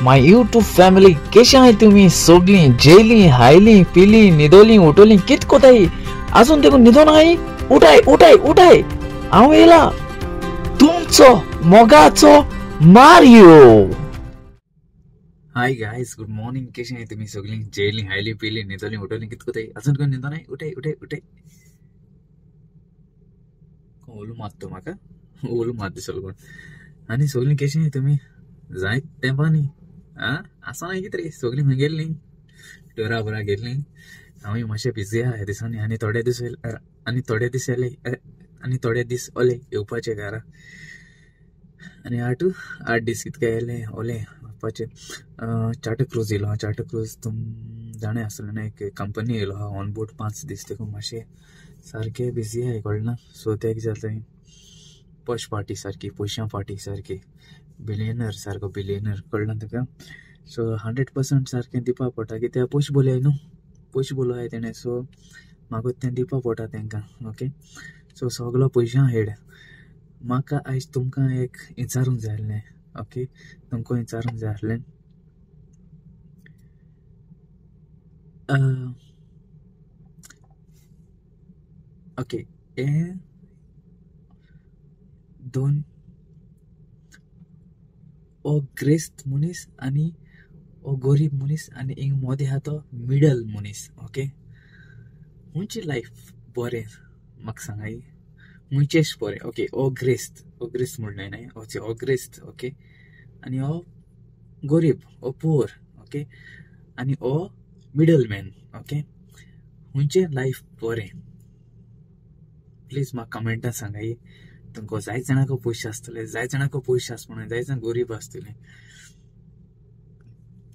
My YouTube family कशी आहे तुम्ही सगळी जेली हायली पिली निदोली उठोली कित कोताई अजून देखो निदो नाही उठाय उठाय उठाय हांव येला तुमचो मोगाचो Mario. Hi guys, good morning. कशी आहे तुम्ही सगळी जेली हायली पिली निदोली उठोली कित कोताई अजून कोण निदो नाही उठाय उठाय उठाय ओलू मारतो म्हाका ओलू मार दिसलो कोण आणि सगळी कशी आहे तुम्ही जायत तेंपानी असं नाही कितें सगळी खंय गेल्लीं टुरा बुरा गेल्लीं हांवूय मातशें बिजी आहा ह्या दिसांनी आनी थोडे दीस दीस ओले येवपाचे घरा आनी 8 दीस कितके येले ओले वचपाचे। चार्टर क्रूज येयलो चार्टर क्रूज तुम जाणें आसतलें ना एक कंपनी येयलो आहा ऑन बोर्ड 5 दीस देखून मातशें सारकें बिजी आहाय कळना। सो तें कितें जालें पॉश पार्टी सारकी पयशां पार्टी सारकी बिलियनर सारको बिलियनर कळना तुका। सो 100% सारकें दिवपा पडटा कित्याक पयशे बोलय न्हू पयशे बोलोय तेणें सो म्हाका तें दिवपा पडटा तेंकां। ओके सो सगलो पयशां हेड म्हाका आयज तुमकां एक विचारूंक जाय आसलें। ओके तुमकां विचारूंक जाय आसलें ओके हे दोन ओ ग्रेस्त मनीस आनी ओ गरीब मनीस आनी हिंग मोदी आहा तो मिडल मनीस। ओके हुंची लायफ बरें म्हाका सांगाय हुंचेश बरें। ओके ओ ग्रेस्त म्हणलें न्हय ओ ग्रेस्त ओके आनी ओ गरीब ओ पुअर ओके आनी ओ मिडल मॅन ओके हुंचे लायफ बरें प्लीज म्हाका कमेंटान सांगाय। तुमकां जाय जाणांक पयशे आसतले जाय जाणांक पयशे आसपा जाय जाण गरीब आसतले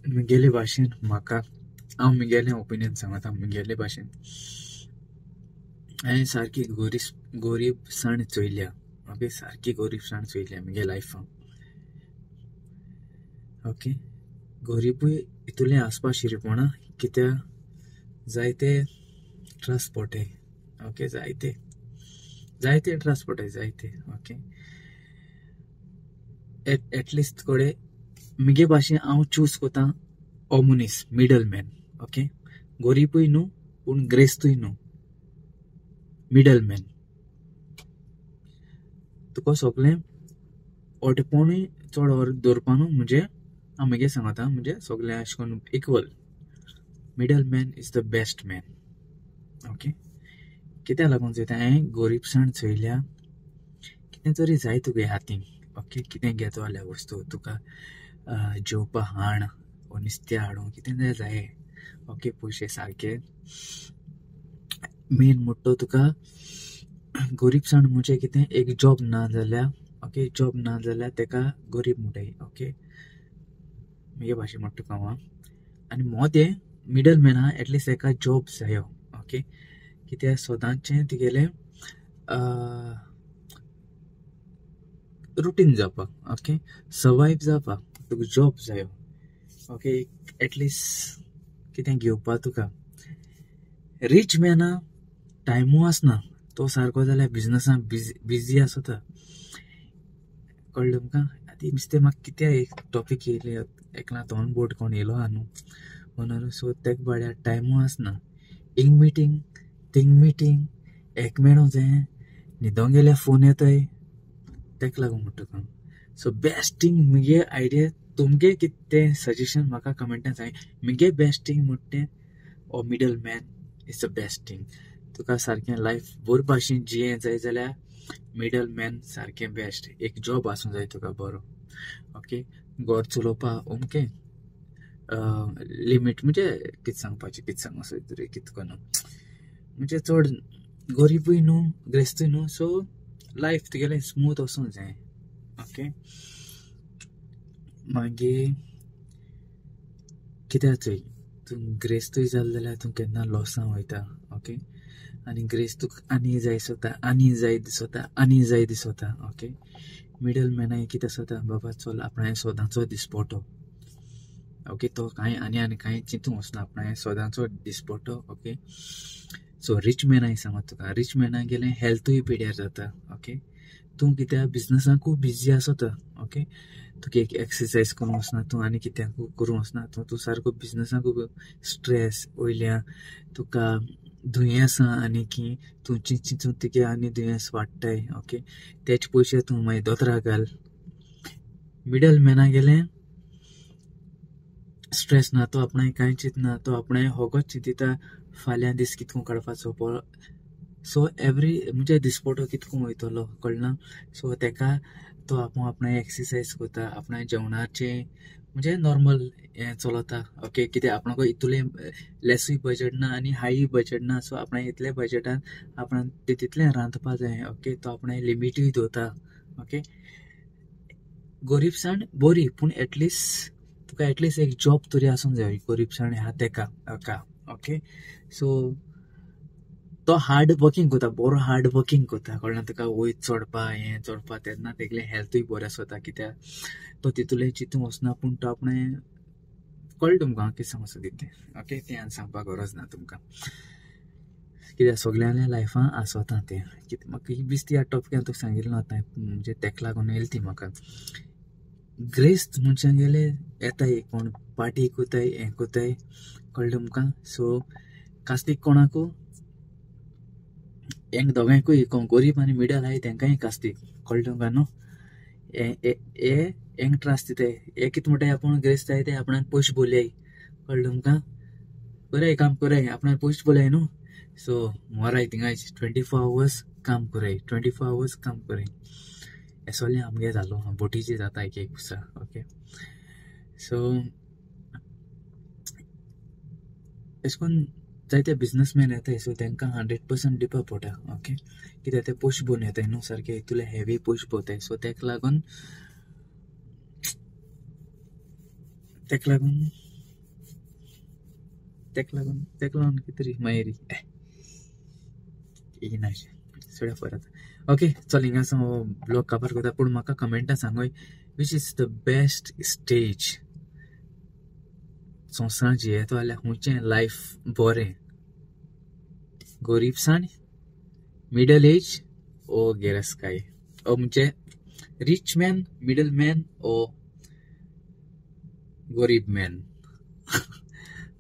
मुगेले भाशेन म्हाका हांव मुगेलें ओपिनियन सांगता मुगेले भाशेन हांवें सारकी गरीबसाण चोयल्या। ओके सारकी गरीबसाण चोयल्या मुगे लायफान। ओके गरीबूय इतुलें आसपा शिरपणा कित्याक जायते त्रास पडटाय। ओके जायते त्रास पडटाय जायते। ओके एटलिस्ट कोडे मुगे भाशेन हांव चूज कोता ओ मनीस मिडल मॅन। ओके गरीबूय न्हू पूण ग्रेस्तूय न्हू मिडल मॅन। तुका सगळें ओटेपणूय चड दवरपा न्हू म्हणजे हांव मुगे सांगता म्हणजे सगळें अशें करून equal middle man is the best man. Okay कित्याक लागून चोयता हांवें गरीबसाण चोयल्या कितें तरी जाय तुगे हातीन। ओके कितें घेतो जाल्यार वस्तू तुका जेवपा हाड ओ नुस्तें हाडूं कितें जाय जाये। ओके पयशे सारके मेन म्हणटा तुका गरीबसाण म्हणजे कितें एक जॉब ना जाल्यार तेका गरीब म्हणटाय। ओके मुगे भाशेन म्हणटा तुका हांव आनी मोदे मिडल मॅना एटलिस्ट एका जॉब जायो। ओके कित्याक सदांचें तुगेलें रुटीन जावपाक ओके सर्वायव जावपाक तुका जॉब जायो। ओके एटलिस्ट कितें घेवपा तुका रीच मॅना टायमू आसना तो सारको जाल्यार बिजनसान बिजी आसता कळ्ळें तुमकां। आतां दिसता म्हाका कितें एक टॉपीक येयले एकला ऑन बोर्ड कोण येयलो आहा न्हू म्हणून सो तेका बाड्या टायमू आसना इंग मिटींग थिंग मिटींग एक मेळूं जाय न्हिदोंक गेल्यार फोन येताय तेका लागून म्हणटा तुका। सो बेस्ट थिंग मुगे आयडिया तुमगे कितें सजेशन म्हाका कमेंटान सांग। मुगे बेस्ट थिंग म्हणटा ओ middle man is the best thing. तुका सारकें लायफ बरे भाशेन जियें जाय जाल्यार मिडल मॅन सारकें बेस्ट। एक जॉब आसूं जाय तुका बरो। ओके घर चलोवपा ओमके लिमीट म्हणजे कितें सांगपाचें कितें सांगो तरी कितें करून म्हणजे चड गरीबूय न्हू ग्रेस्तूय न्हू सो लायफ तुगेलें स्मूथ वसूंक जाय। ओके मागीर कित्याक चोय तूं ग्रेस्तूय जालें जाल्यार तूं केन्ना लॉसान वयता। ओके आनी ग्रेस्तूक आनी जाय दिसता। ओके मिडल मॅना कितें आसता बाबा चल आपणाचें सोदांचो दिसपटो। ओके तो आनी कांय चिंतूंक वचना आपणाचें सोदांचो दिसपटो। ओके सो रीच मॅनाय सांगता तुका रीच मॅना गेलें हेल्थूय पिड्यार जाता। ओके तूं कित्याक बिजनसान खूब बिजी आसता। ओके तुका एक एक्सरसाइज करूं वचना तूं आनी कित्याक करूं वचना तूं सारको बिजनसाक स्ट्रेस वयल्या तुका दुयेंस आनी की तूं चिंचून तुगे आनी दुयेंस वाडटाय ओके तेच पयशे तूं मागीर दोतोराक घाल मिडल मॅना गेलें स्ट्रेस ना तो आपणाय कांय चिंतना तो आपणाय होगोच चिंतिता फाल्यां दीस कितको काडपाचो सो एवरी म्हणजे दिसपटो कितको वयतलो कळना सो तेका तो आपणाय एक्सरसाइज करता आपणाय जेवणाचे म्हणजे नॉर्मल हें चलता ओके कित्याक आपणाको इतुलें लेसूय बजेट ना आनी हाय बजेट ना सो आपणाय इतले बजेटान आपण तितलें रांदपा जाय ओके तो आपणाय लिमिटूय दवरता ओके गरीबसाण बरी पूण एटलिस्ट तुका एटलिस्ट एक जॉब तरी आसूंक जाय गरीबसाण ह्या तेका ओके सो तो हार्ड वर्किंग करता बरो हार्ड वर्किंग करता कळना तुका वयर चडपा तेन्ना तेगलें हेल्थूय बरें आसता कित्याक तो तितूलें चिंतूंक वचना पूण तो आपणें कळ्ळें तुमकां हांव कितें सांगूं सोदिता ओके तें हांवें सांगपाक गरज ना तुमकां कित्याक सगळ्यांच्या लायफान आसता तें कित्याक म्हाका ही बिस्ती ह्या टॉपिकान तुका सांगिल्लो आतां म्हणजे तेका लागून येयली ती म्हाका ग्रेस्त मनशां गेले येताय कोण पार्टी कोताय हें कोताय कळ्ळें तुमकां सो कास्तीक कोणाकू हेंक दोगांयकूय कोण गरीब आनी मिडल आहाय तेंकांय कास्तीक कळ्ळें तुमकां न्हू हेंक त्रास दिताय हे कितें म्हणटाय आपूण ग्रेस्त आहाय ते आपणान पयशे भरल्याय कळ्ळें तुमकां बरें काम कराय आपणान पयशे भरल्याय न्हू सो मोराय थिंगाय 24 hours काम कराय 24 hours काम कराय हे सगळें आमगे जालो बोटीचे जाता एक दिसा ओके सो एश कोन्न जायते बिजनसमॅन येताय सो तेंकां 100% दिवपा पडटा ओके कित्याक ते पयशे भरून येताय न्हू सारके इतले हेवी पयशे भरताय सो तेका लागून कितें तरी मायरी सोड्या परत ओके चल हिंगासा ब्लॉग कवर करता पूण म्हाका कमेंटां सांगोय which is the best stage संवसारांत जियेतो जाल्यार खुंयचें लायफ बरें गरीबसाण मिडल एज ओ गिरेस्ताय ओ म्हणजे rich man middle man oh गरीब man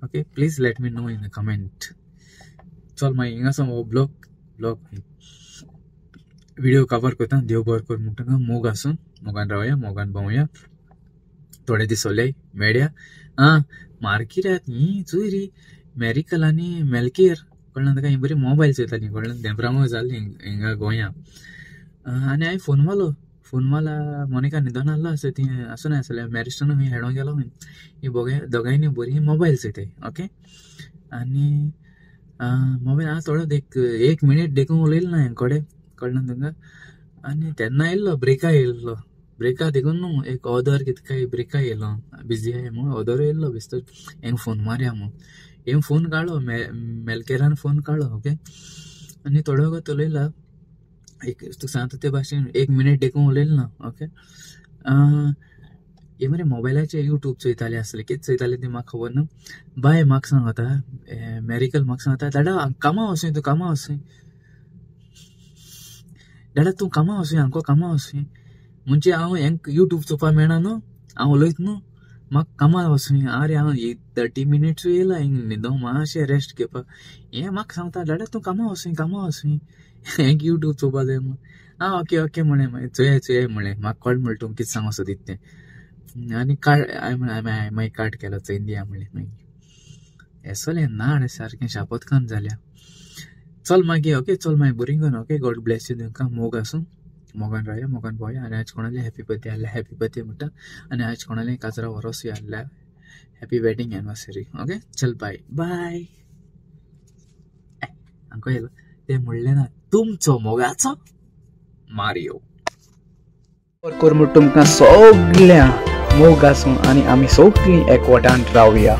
okay please let me know in the comment चल मागीर हिंगासा ब्लॉग व्हिडिओ कवर करता देव बरें कर म्हणटा मोग आसून मोगान रावया मोगान भोंवया थोडे दीस सोल्याय मेळया मार्केटांत ही चुय री मॅरिकल आनी मेलकेर कळना ताका ही बरी मोबायल चोयताली कळना देंब्रामो जाल्ली हिंगा गोंया आनी हांवें फोन मारला मोनिका न्हिदोन आसलो सो ती आसूं ना आसलें मॅरिस्टोन खंय हेडोंक गेलो ही दोगांयनी बरी मोबायल चोयताय ओके आनी मोबायल हांव थोडो एक मिनीट देखून उलयलो ना हें कडेन कळना तुमकां आनी तेन्ना येयल्लो ब्रेका देखून न्हू एक ऑदर कितें काय ब्रेका येयलो बिजी आहाय म्हणून ऑदर येयल्लो बेश्टो हेंक फोन मारया म्हणून हें फोन काडलो मेलकेरान फोन काडलो ओके आनी थोडो वगत उलयला एक तुका सांगता ते भाशेन एक मिनीट देखून उलयलो ना ओके हे मरे मोबायलाचेर यूट्यूब चोयताले आसले कितें चोयताले तें म्हाका खबर ना बाय म्हाका सांगता मॅरिकल म्हाका सांगता दादा कामा वचूं तूं कामा वचूं दादा तूं कामा वचूं हांको कामा वचूं म्हणजे हांव हेंक यूट्यूब चोवपा मेळना न्हू हांव उलयता न्हू म्हाका कामा वचूं आरे हांव 30 minutes येयला हिंग न्हिदोंक मातशें रेस्ट घेवपाक हें म्हाका सांगता दादा तूं कामा वचूं हेंक यूट्यूब चोवपा जाय म्हणून ओके म्हळें मागीर चोया म्हळें म्हाका कळ्ळें म्हणलें तूं कितें सांगो सोदीत तें आनी मागीर कार्ड केलो चोयन दिया म्हणलें मागीर हें सगळें नाड सारकें शापोतकान जाल्या चल मागीर ओके चल मागीर बरीं करून ओके गॉड ब्लेस यू तुमकां मोग आसूं मोगान रावया मोगान भोंवया आनी आज कोणालें हॅपी बर्थडे आहल्यार हॅपी बर्थडे म्हणटा आनी आज कोणालें काजरा वरोसूय आहल्यार हॅपी वेडिंग एनिवर्सरी ओके चल बाय हांको येयलो तें म्हणलें ना तुमचो मोगाचो मारियो कर म्हूण तुमकां सगळ्यां मोग आसूं आनी आमी सगळीं एकवटान रावया